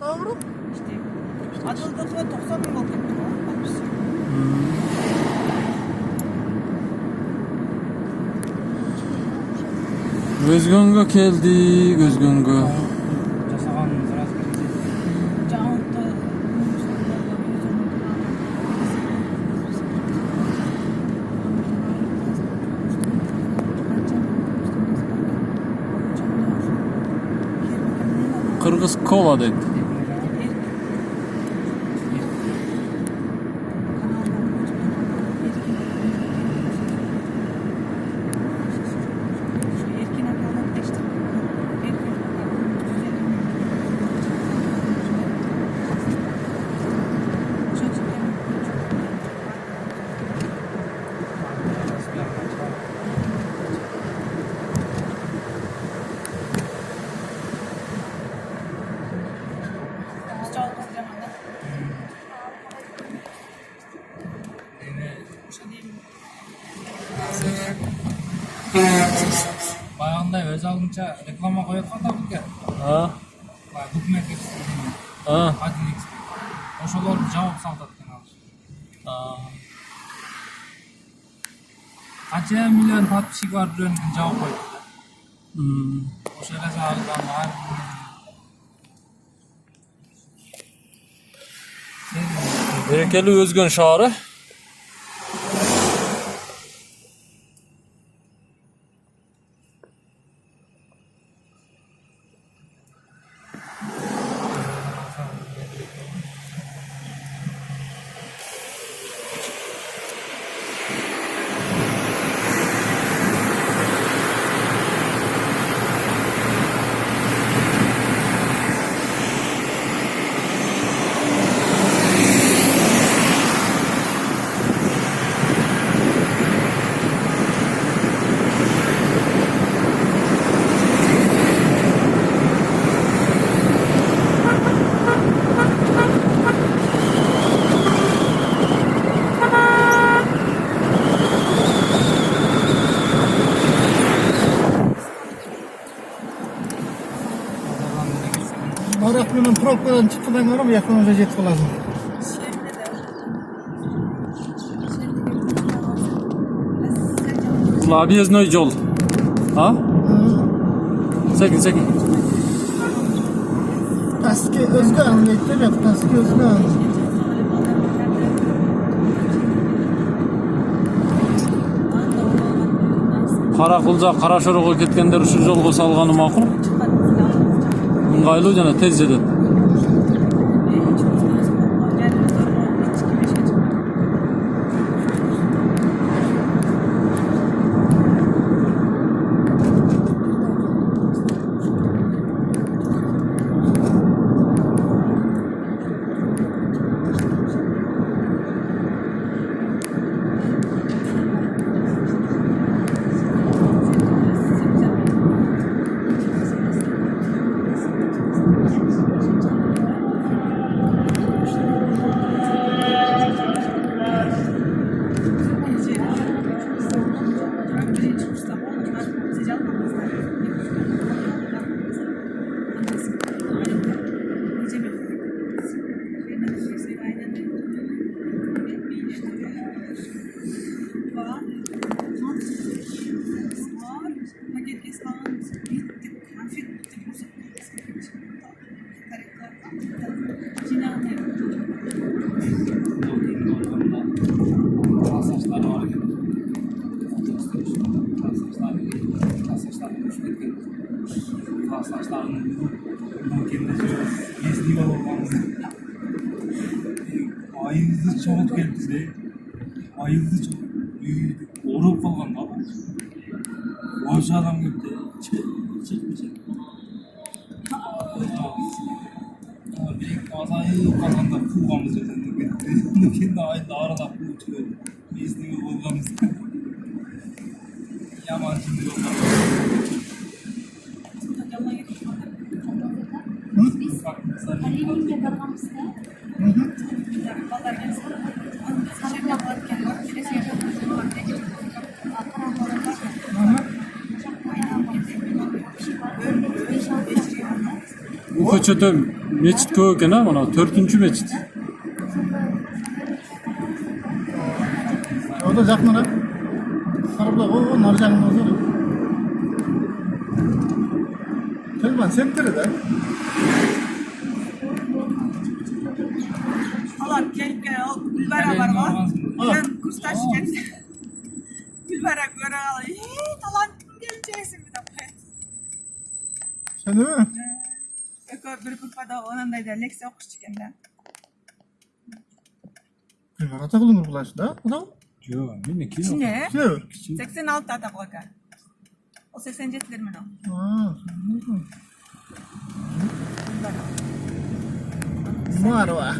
Doğru. İşte atıldığı 90 bin oldu. Gözgönge keldi, gözgönge. Жасағанымыз рас келді. Жауапты Kırgız kola dedi. баяғындай өз алдынша реклама қояды ғой тапке. Үкімет ошолорду жауап салды екен ал. Қанша миллион подписчик бар біреуінікін жауап қойды. Ошо эле салган бар. Berekeli Özgün şaharı. Araklı'nın propkadan çıktıdan sonra mı yakın önce jet lazım? Labiyeznoy yol. Ha? Sekin. Taski özgü anlayıp yok. Taski özgü anlayıp. Karakılca, Karaşoroq'a ketkenler şu yolga salgаны makul. Ыңгайлуу жана тез жетет. Ayızı çoğut geldi de. Ayızı çoğut. Orup kalgan da. Boş adam gitti. Çek. Bir azayı kalganda kuğamız yedim. Kendi ayında arada kuğu çıkıyor. İzniyle olgamız. Yaman şimdi olgamız. Ali'nin yakalamıştı. Bu köçöte Meçit köp eкен ha, mana 4-cü meçit. O da жақынырақ. Қарабұлақ, о, нар жағында отыр. Телбан сенттері да. Alar gelip o Gülbara var mı? Ben kurstaş geldi. Gülbara göre alıyor. Talanttım geleceksin bir de. Sen değil mi? Eko bir kurpada onun da leksiya okuş çıkanda. Bir ata kılınır bulaşı da. O da o. Yo, meniki yok. Ne? Şey. 86 atak oka. O 87'ler mi o? Aa, Marwa.